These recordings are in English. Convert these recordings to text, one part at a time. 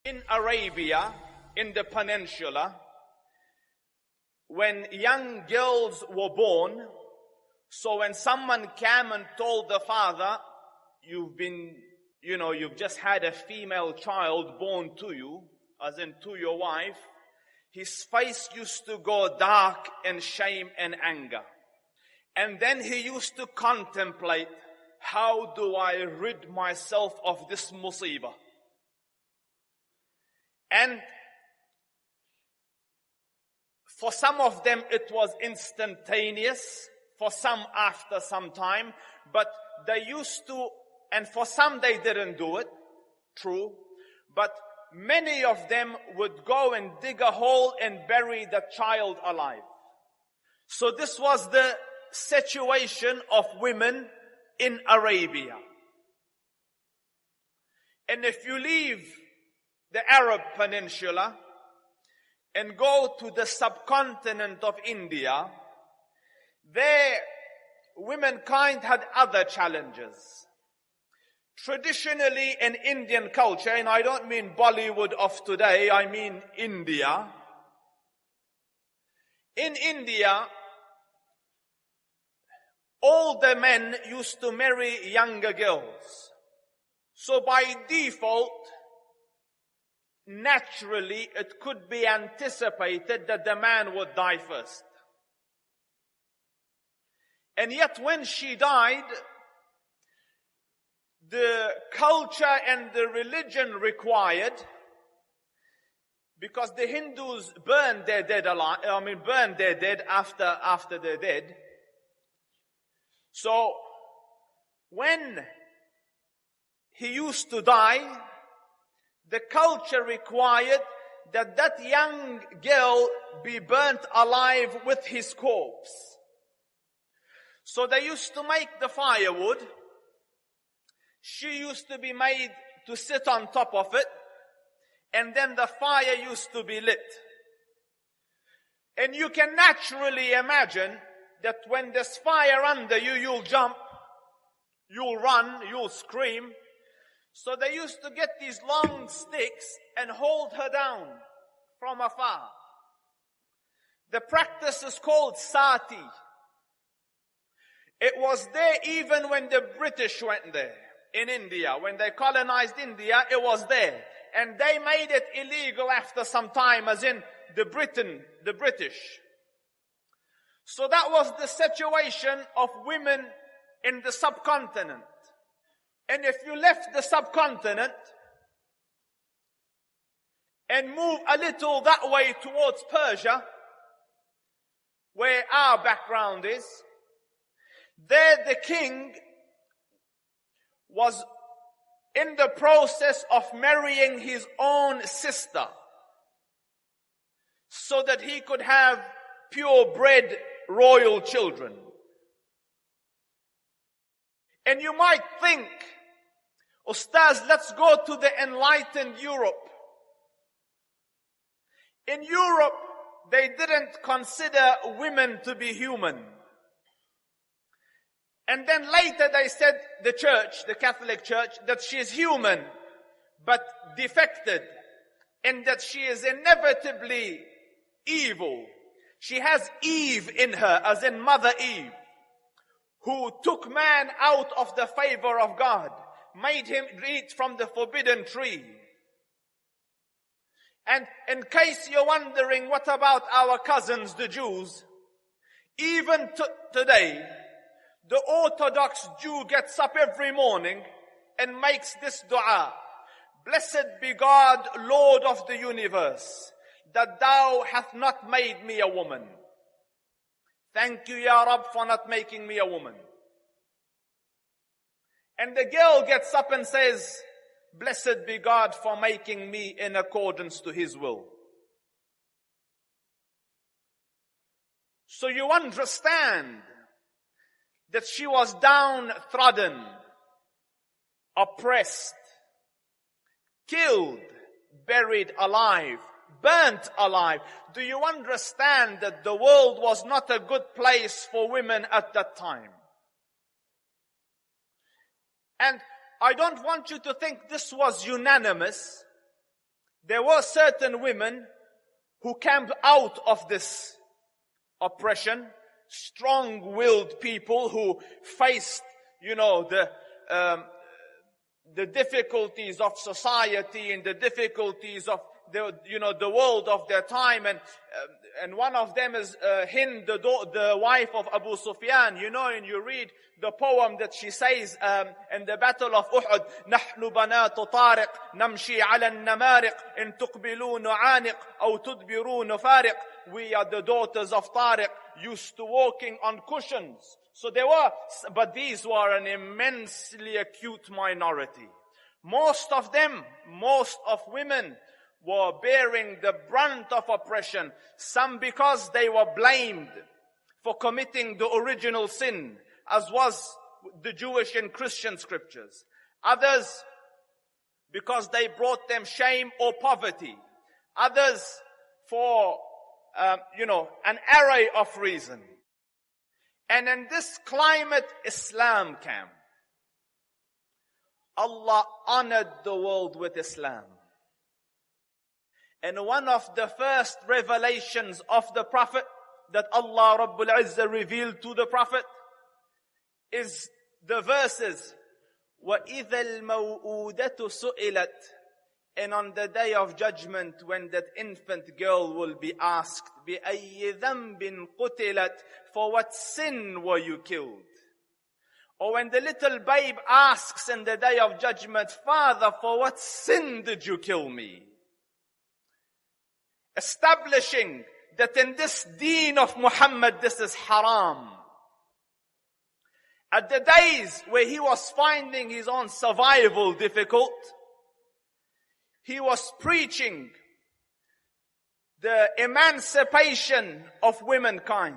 In Arabia, in the peninsula, when young girls were born, so when someone came and told the father, you've just had a female child born to you, as in to your wife, his face used to go dark in shame and anger. And then he used to contemplate, how do I rid myself of this musibah? And for some of them it was instantaneous, for some after some time, but they used to, and for some they didn't do it, true, but many of them would go and dig a hole and bury the child alive. So this was the situation of women in Arabia. And if you leave the Arab Peninsula and go to the subcontinent of India, there womankind had other challenges. Traditionally in Indian culture, and I don't mean Bollywood of today, I mean India. In India, all the men used to marry younger girls. So by default, naturally, it could be anticipated that the man would die first. And yet when she died, the culture and the religion required, because the Hindus burn their dead after they're dead. So when he used to die, the culture required that that young girl be burnt alive with his corpse. So they used to make the firewood. She used to be made to sit on top of it, and then the fire used to be lit. And you can naturally imagine that when there's fire under you, you'll jump, you'll run, you'll scream. So they used to get these long sticks and hold her down from afar. The practice is called sati. It was there even when the British went there in India. When they colonized India, it was there. And they made it illegal after some time, as in the British. So that was the situation of women in the subcontinent. And if you left the subcontinent and move a little that way towards Persia, where our background is, there the king was in the process of marrying his own sister so that he could have purebred royal children. And you might think, Ustaz, let's go to the enlightened Europe. In Europe, they didn't consider women to be human. And then later they said, the church, the Catholic Church, that she is human, but defected, and that she is inevitably evil. She has Eve in her, as in Mother Eve, who took man out of the favor of God, made him eat from the forbidden tree. And in case you're wondering, what about our cousins, the Jews? Even today, the Orthodox Jew gets up every morning and makes this dua. Blessed be God, Lord of the universe, that thou hath not made me a woman. Thank you, Ya Rab, for not making me a woman. And the girl gets up and says, blessed be God for making me in accordance to His will. So you understand that she was downtrodden, oppressed, killed, buried alive, burnt alive. Do you understand that the world was not a good place for women at that time? And I don't want you to think this was unanimous. there were certain women who came out of this oppression, strong-willed people who faced, the difficulties of society and the difficulties of the world of their time, and one of them is Hind, the wife of Abu Sufyan. And you read the poem that she says in the Battle of Uhud, نحن بنات طارق نمشي على النمارق إن تقبلوا نعانق أو تدبروا نفارق. We are the daughters of Tariq, used to walking on cushions. So but these were an immensely acute minority. Most of women were bearing the brunt of oppression. Some because they were blamed for committing the original sin, as was the Jewish and Christian scriptures. Others because they brought them shame or poverty. Others for, an array of reasons. And in this climate, Islam came. Allah honored the world with Islam. And one of the first revelations of the Prophet that Allah Rabbul Izzah revealed to the Prophet is the verses, وَإِذَا الْمَوْءُودَةُ سُئِلَتْ. And on the day of judgment, when that infant girl will be asked, بِأَيِّ ذَنْبٍ قُتِلَتْ. For what sin were you killed? Or when the little babe asks in the day of judgment, Father, for what sin did you kill me? Establishing that in this deen of Muhammad, this is haram. At the days where he was finding his own survival difficult, he was preaching the emancipation of womankind.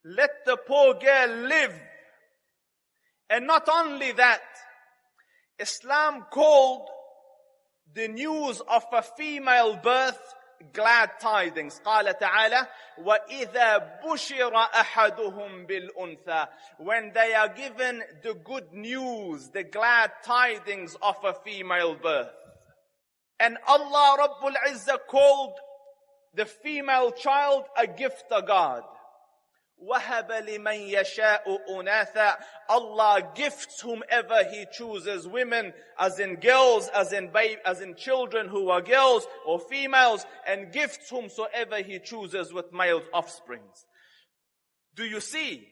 Let the poor girl live. And not only that, Islam called the news of a female birth glad tidings. قال تعالى وَإِذَا بُشِرَ أَحَدُهُمْ بِالْأُنْثَى. When they are given the good news, the glad tidings of a female birth. And Allah Rabbul Izzah called the female child a gift to God. وَهَبَ لِمَنْ يَشَاءُ أُنَاثًا. Allah gifts whomever He chooses, women as in girls, as in children who are girls or females, and gifts whomsoever He chooses with male offsprings. Do you see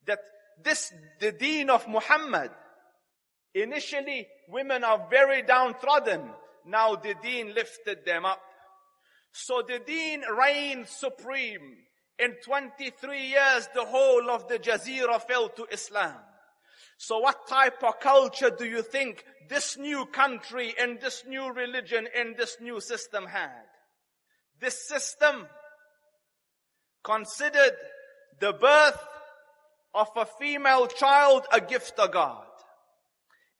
that the deen of Muhammad, initially women are very downtrodden, now the deen lifted them up. So the deen reigned supreme. In 23 years, the whole of the Jazeera fell to Islam. So what type of culture do you think this new country and this new religion and this new system had? This system considered the birth of a female child a gift to God.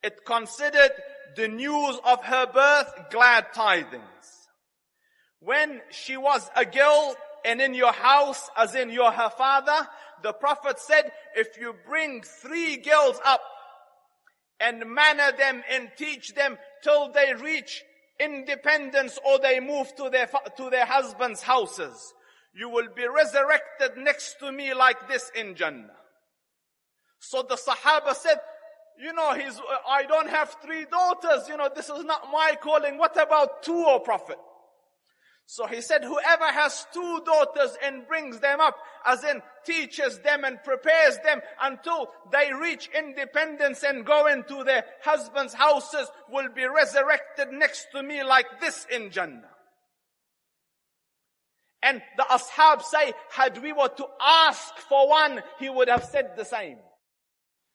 It considered the news of her birth glad tidings. When she was a girl, and in your house, as in her father, the Prophet said, if you bring 3 girls up and manner them and teach them till they reach independence or they move to their husbands' houses, you will be resurrected next to me like this in Jannah. So the Sahaba said, I don't have 3 daughters, this is not my calling. What about 2, O Prophet? So he said, whoever has 2 daughters and brings them up, as in teaches them and prepares them until they reach independence and go into their husbands' houses, will be resurrected next to me like this in Jannah. And the ashab say, had we were to ask for one, he would have said the same.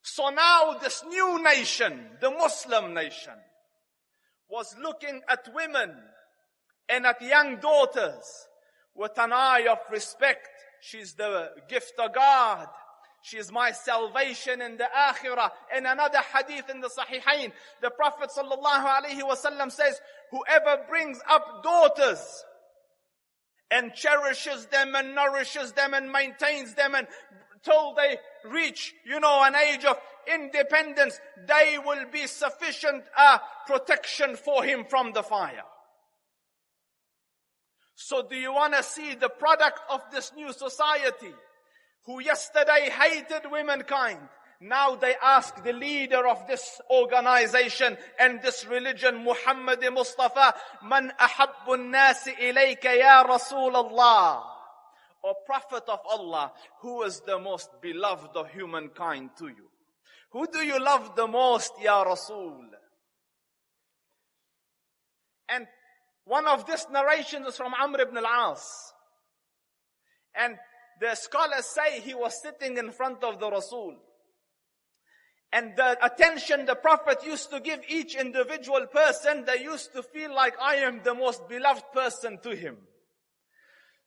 So now this new nation, the Muslim nation, was looking at women and at young daughters with an eye of respect. She's the gift of God. She is my salvation in the akhirah. In another hadith in the Sahihain, the Prophet ﷺ says, whoever brings up daughters and cherishes them and nourishes them and maintains them until they reach, an age of independence, they will be sufficient protection for him from the fire. So do you want to see the product of this new society, who yesterday hated womankind? Now they ask the leader of this organization and this religion, Muhammad Mustafa, Man ahabbu an-nasi ilayka ya Rasul Allah. O Prophet of Allah, who is the most beloved of humankind to you? Who do you love the most, Ya Rasul? And one of these narrations is from Amr ibn al-As. And the scholars say he was sitting in front of the Rasul. And the attention the Prophet used to give each individual person, they used to feel like I am the most beloved person to him.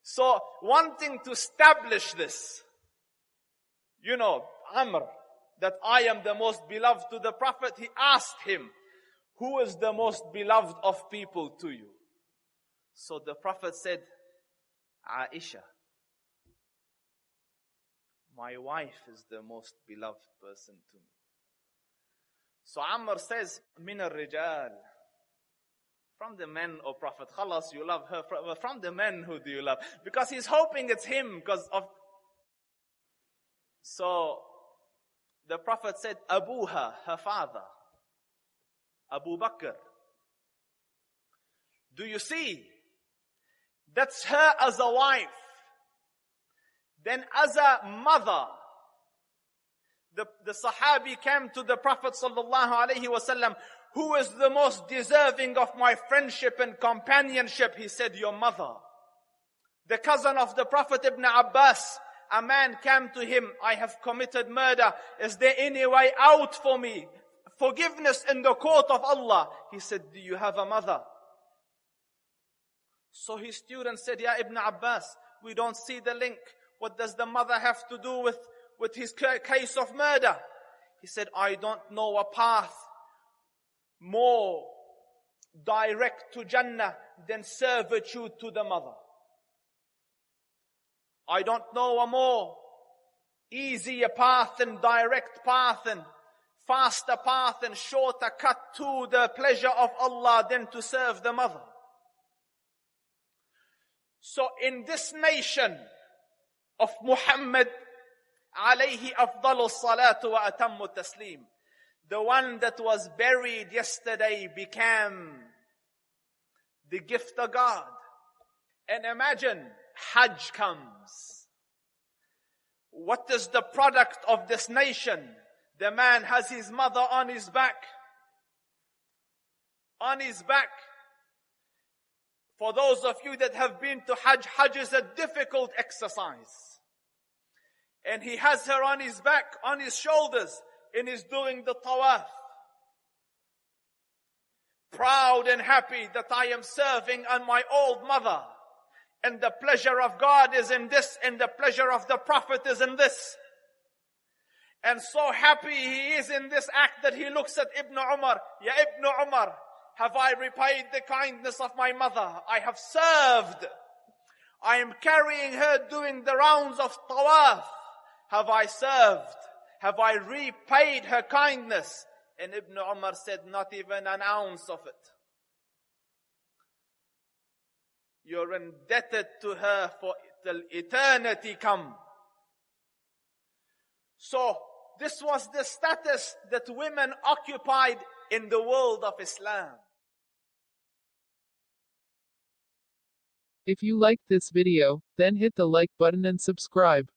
So, wanting to establish this, Amr, that I am the most beloved to the Prophet, he asked him, who is the most beloved of people to you? So the Prophet said, Aisha. My wife is the most beloved person to me. So Amr says, Min al-Rijal. From the men, O Prophet, khalas, you love her. From the men, who do you love? Because he's hoping it's him because of... So the Prophet said, Abuha, her father, Abu Bakr. Do you see? That's her as a wife. Then as a mother, the Sahabi came to the Prophet sallallahu alaihi wasallam, who is the most deserving of my friendship and companionship? He said, your mother. The cousin of the Prophet Ibn Abbas, a man came to him, I have committed murder. Is there any way out for me? Forgiveness in the court of Allah. He said, do you have a mother? So his student said, Ya Ibn Abbas, we don't see the link. What does the mother have to do with his case of murder? He said, I don't know a path more direct to Jannah than servitude to the mother. I don't know a more easier path and direct path and faster path and shorter cut to the pleasure of Allah than to serve the mother. So in this nation of Muhammad, alayhi afdalu salatu wa atammu taslim, the one that was buried yesterday became the gift of God. And imagine, Hajj comes. What is the product of this nation? The man has his mother on his back. On his back. For those of you that have been to Hajj, Hajj is a difficult exercise. And he has her on his back, on his shoulders, and is doing the tawaf. Proud and happy that I am serving on my old mother. And the pleasure of God is in this, and the pleasure of the Prophet is in this. And so happy he is in this act that he looks at Ibn Umar. Ya Ibn Umar, have I repaid the kindness of my mother? I have served. I am carrying her doing the rounds of tawaf. Have I served? Have I repaid her kindness? And Ibn Umar said, not even an ounce of it. You're indebted to her for till eternity come. So, this was the status that women occupied in the world of Islam. If you liked this video, then hit the like button and subscribe.